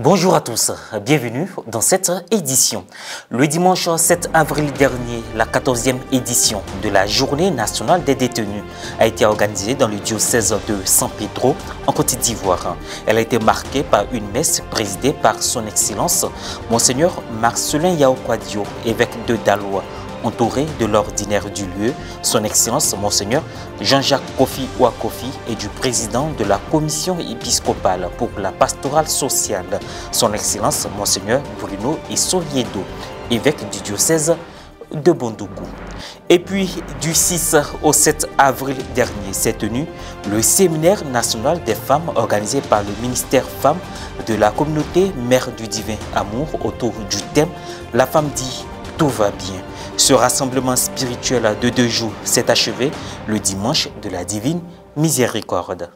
Bonjour à tous, bienvenue dans cette édition. Le dimanche 7 avril dernier, la 14e édition de la Journée nationale des détenus a été organisée dans le diocèse de San Pedro en Côte d'Ivoire. Elle a été marquée par une messe présidée par son Excellence Monseigneur Marcelin Yao Kwadio, évêque de Daloa. Entouré de l'ordinaire du lieu, son Excellence Monseigneur Jean-Jacques Kofi Ouakofi et du président de la commission épiscopale pour la pastorale sociale, son Excellence Monseigneur Bruno Soyedo, évêque du diocèse de Bondoukou. Et puis, du 6 au 7 avril dernier s'est tenu le séminaire national des femmes organisé par le ministère Femmes de la communauté Mère du Divin Amour autour du thème « La femme dit tout va bien ». Ce rassemblement spirituel de 2 jours s'est achevé le dimanche de la Divine Miséricorde.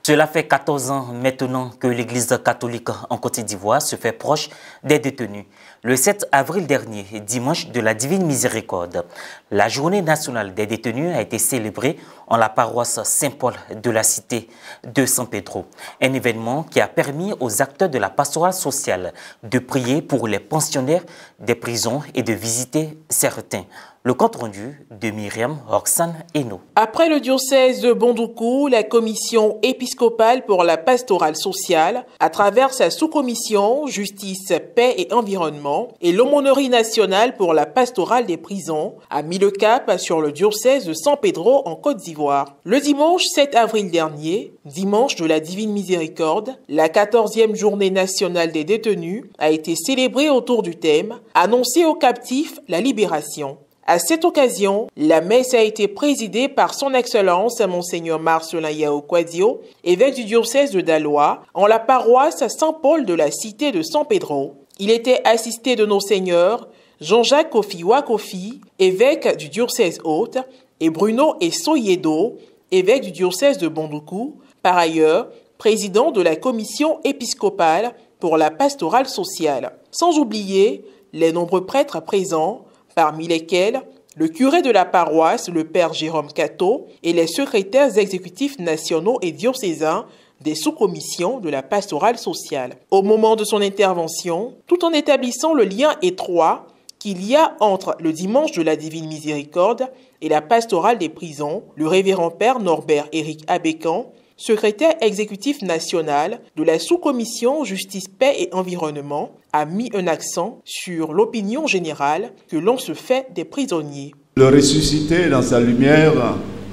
Cela fait 14 ans maintenant que l'Église catholique en Côte d'Ivoire se fait proche des détenus. Le 7 avril dernier, dimanche de la Divine Miséricorde, la journée nationale des détenus a été célébrée en la paroisse Saint-Paul de la cité de San Pedro. Un événement qui a permis aux acteurs de la pastorale sociale de prier pour les pensionnaires des prisons et de visiter certains. Le compte rendu de Myriam Roxane Eno. Après le diocèse de Bondoukou, la commission épiscopale pour la pastorale sociale, à travers sa sous-commission Justice, Paix et Environnement, et l'aumônerie nationale pour la pastorale des prisons, a mis le cap sur le diocèse de San Pedro en Côte d'Ivoire. Le dimanche 7 avril dernier, dimanche de la Divine Miséricorde, la 14e journée nationale des détenus a été célébrée autour du thème « Annoncer aux captifs la libération ». À cette occasion, la messe a été présidée par son Excellence Monseigneur Marcelin Yao Kwadio, évêque du diocèse de Daloa, en la paroisse Saint-Paul de la cité de San Pedro. Il était assisté de nos seigneurs Jean-Jacques Kofi Ouakofi, évêque du diocèse hôte, et Bruno Soyedo, évêque du diocèse de Bondoukou, par ailleurs président de la commission épiscopale pour la pastorale sociale. Sans oublier les nombreux prêtres présents, parmi lesquels le curé de la paroisse, le père Jérôme Cato, et les secrétaires exécutifs nationaux et diocésains des sous-commissions de la pastorale sociale. Au moment de son intervention, tout en établissant le lien étroit qu'il y a entre le dimanche de la Divine Miséricorde et la pastorale des prisons, le révérend père Norbert Éric Abécan, secrétaire exécutif national de la sous-commission Justice, Paix et Environnement, a mis un accent sur l'opinion générale que l'on se fait des prisonniers. Le ressuscité dans sa lumière,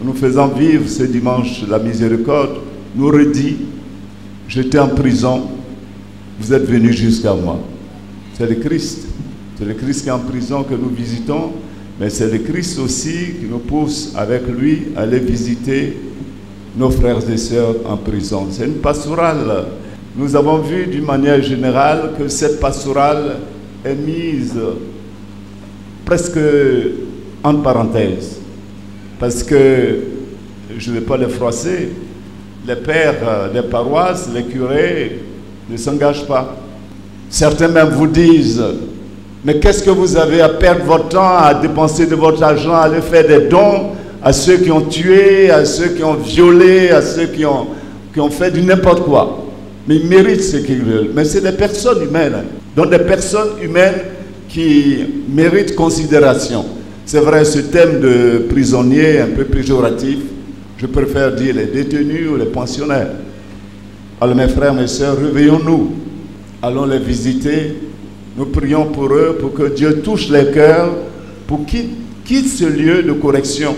nous faisant vivre ce dimanche la miséricorde, nous redit « J'étais en prison, vous êtes venus jusqu'à moi ». C'est le Christ. C'est le Christ qui est en prison que nous visitons, mais c'est le Christ aussi qui nous pousse avec lui à aller visiter nos frères et sœurs en prison. C'est une pastorale. Nous avons vu d'une manière générale que cette pastorale est mise presque en parenthèse. Parce que, je ne vais pas les froisser, les pères des paroisses, les curés ne s'engagent pas. Certains même vous disent, mais qu'est-ce que vous avez à perdre votre temps, à dépenser de votre argent, à aller faire des dons à ceux qui ont tué, à ceux qui ont violé, à ceux qui ont fait du n'importe quoi. Mais ils méritent ce qu'ils veulent. Mais c'est des personnes humaines. Donc des personnes humaines qui méritent considération. C'est vrai, ce thème de prisonnier un peu péjoratif, je préfère dire les détenus ou les pensionnaires. Alors mes frères, mes sœurs, réveillons-nous. Allons les visiter. Nous prions pour eux, pour que Dieu touche les cœurs, pour qu'ils quittent ce lieu de correction,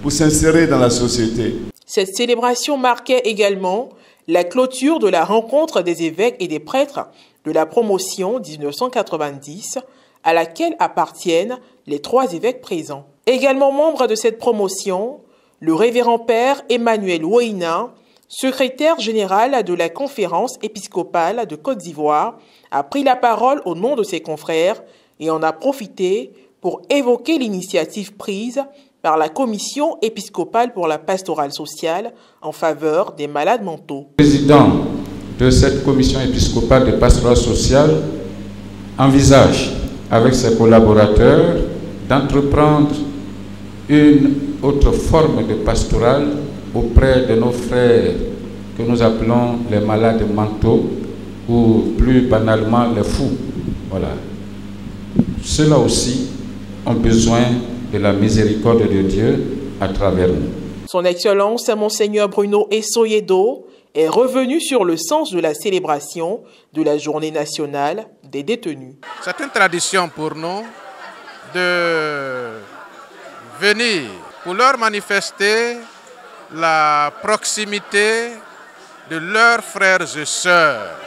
pour s'insérer dans la société. Cette célébration marquait également la clôture de la rencontre des évêques et des prêtres de la promotion 1990, à laquelle appartiennent les 3 évêques présents. Également membre de cette promotion, le révérend père Emmanuel Ouéina, secrétaire général de la conférence épiscopale de Côte d'Ivoire, a pris la parole au nom de ses confrères et en a profité pour évoquer l'initiative prise par la commission épiscopale pour la pastorale sociale en faveur des malades mentaux. Le président de cette commission épiscopale de pastorale sociale envisage avec ses collaborateurs d'entreprendre une autre forme de pastorale auprès de nos frères que nous appelons les malades mentaux, ou plus banalement les fous. Voilà. Ceux-là aussi ont besoin de la miséricorde de Dieu à travers nous. Son Excellence, Monseigneur Bruno Essoyedo, est revenu sur le sens de la célébration de la Journée nationale des détenus. C'est une tradition pour nous de venir pour leur manifester la proximité de leurs frères et sœurs,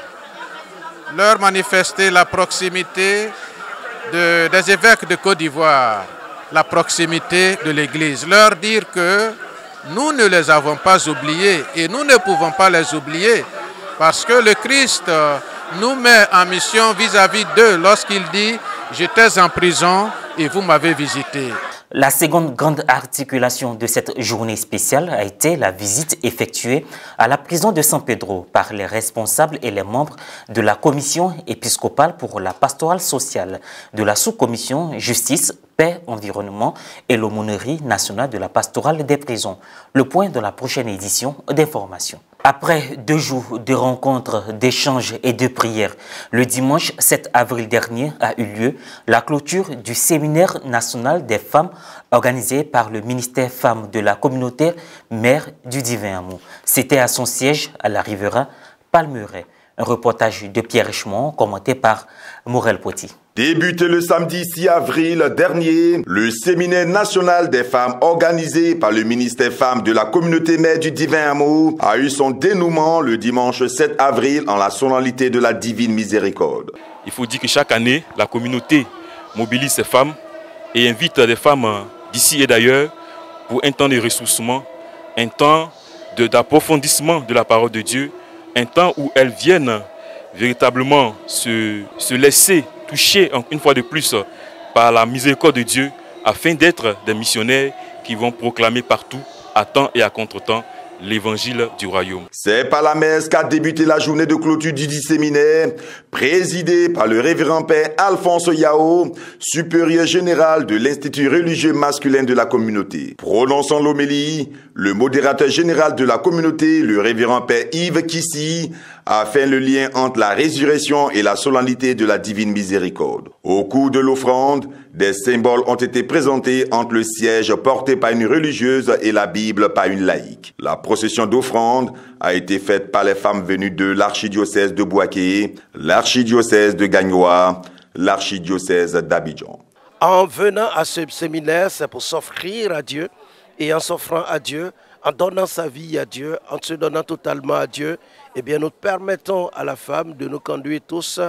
leur manifester la proximité des évêques de Côte d'Ivoire, la proximité de l'Église, leur dire que nous ne les avons pas oubliés et nous ne pouvons pas les oublier parce que le Christ nous met en mission vis-à-vis d'eux lorsqu'il dit « J'étais en prison et vous m'avez visité ». La seconde grande articulation de cette journée spéciale a été la visite effectuée à la prison de San Pedro par les responsables et les membres de la commission épiscopale pour la pastorale sociale, de la sous-commission justice, paix, environnement et l'aumônerie nationale de la pastorale des prisons. Le point de la prochaine édition d'information. Après 2 jours de rencontres, d'échanges et de prières, le dimanche 7 avril dernier a eu lieu la clôture du séminaire national des femmes organisé par le ministère Femmes de la communauté Mère du Divin Amour. C'était à son siège à la Rivera Palmeraie. Un reportage de Pierre Richemont commenté par Morel Poti. Débuté le samedi 6 avril dernier, le séminaire national des femmes organisé par le ministère Femmes de la communauté Mère du Divin Amour a eu son dénouement le dimanche 7 avril en la solennité de la Divine Miséricorde. Il faut dire que chaque année, la communauté mobilise ses femmes et invite des femmes d'ici et d'ailleurs pour un temps de ressourcement, un temps d'approfondissement de la parole de Dieu, un temps où elles viennent véritablement se laisser toucher une fois de plus par la miséricorde de Dieu afin d'être des missionnaires qui vont proclamer partout, à temps et à contre-temps, l'évangile du royaume. C'est par la messe qu'a débuté la journée de clôture du dit séminaire, présidée par le révérend père Alphonse Yao, supérieur général de l'Institut religieux masculin de la communauté. Prononçant l'homélie, le modérateur général de la communauté, le révérend père Yves Kissi, a fait le lien entre la résurrection et la solennité de la divine miséricorde. Au cours de l'offrande, des symboles ont été présentés entre le siège porté par une religieuse et la Bible par une laïque. La procession d'offrande a été faite par les femmes venues de l'archidiocèse de Bouaké, l'archidiocèse de Gagnoa, l'archidiocèse d'Abidjan. En venant à ce séminaire, c'est pour s'offrir à Dieu et en s'offrant à Dieu, en donnant sa vie à Dieu, en se donnant totalement à Dieu, eh bien nous permettons à la femme de nous conduire tous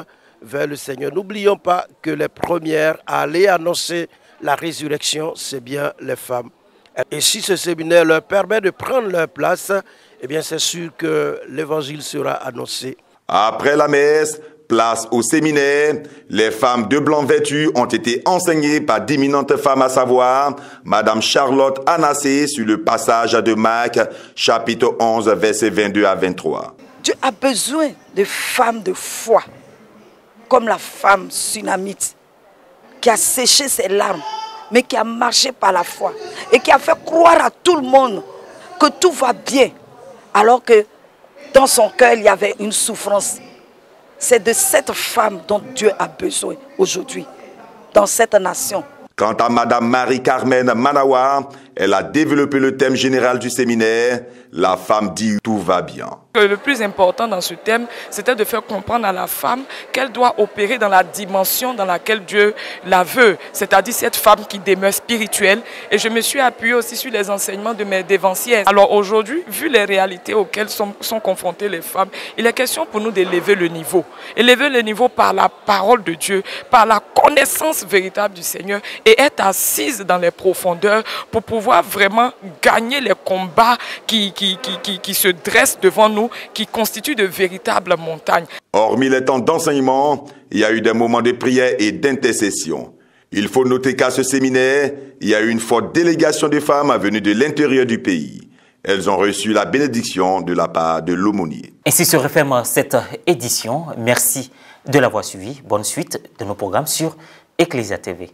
vers le Seigneur. N'oublions pas que les premières à aller annoncer la résurrection, c'est bien les femmes. Et si ce séminaire leur permet de prendre leur place, eh bien c'est sûr que l'évangile sera annoncé. Après la messe, place au séminaire, les femmes de blanc vêtues ont été enseignées par d'éminentes femmes, à savoir Madame Charlotte Anassé sur le passage de Marc, chapitre 11, versets 22 à 23. Dieu a besoin de femmes de foi, comme la femme sunamite, qui a séché ses larmes, mais qui a marché par la foi et qui a fait croire à tout le monde que tout va bien, alors que dans son cœur, il y avait une souffrance. C'est de cette femme dont Dieu a besoin aujourd'hui, dans cette nation. Quant à Madame Marie-Carmen Manawa, elle a développé le thème général du séminaire, la femme dit tout va bien. Le plus important dans ce thème, c'était de faire comprendre à la femme qu'elle doit opérer dans la dimension dans laquelle Dieu la veut, c'est-à-dire cette femme qui demeure spirituelle. Et je me suis appuyée aussi sur les enseignements de mes dévancières. Alors aujourd'hui, vu les réalités auxquelles sont confrontées les femmes, il est question pour nous d'élever le niveau. Élever le niveau par la parole de Dieu, par la connaissance véritable du Seigneur et être assise dans les profondeurs pour pouvoir vraiment gagner les combats qui se dressent devant nous, qui constituent de véritables montagnes. Hormis les temps d'enseignement, il y a eu des moments de prière et d'intercession. Il faut noter qu'à ce séminaire, il y a eu une forte délégation de femmes venues de l'intérieur du pays. Elles ont reçu la bénédiction de la part de l'aumônier. Ainsi se referme cette édition. Merci de l'avoir suivi. Bonne suite de nos programmes sur Ecclesia TV.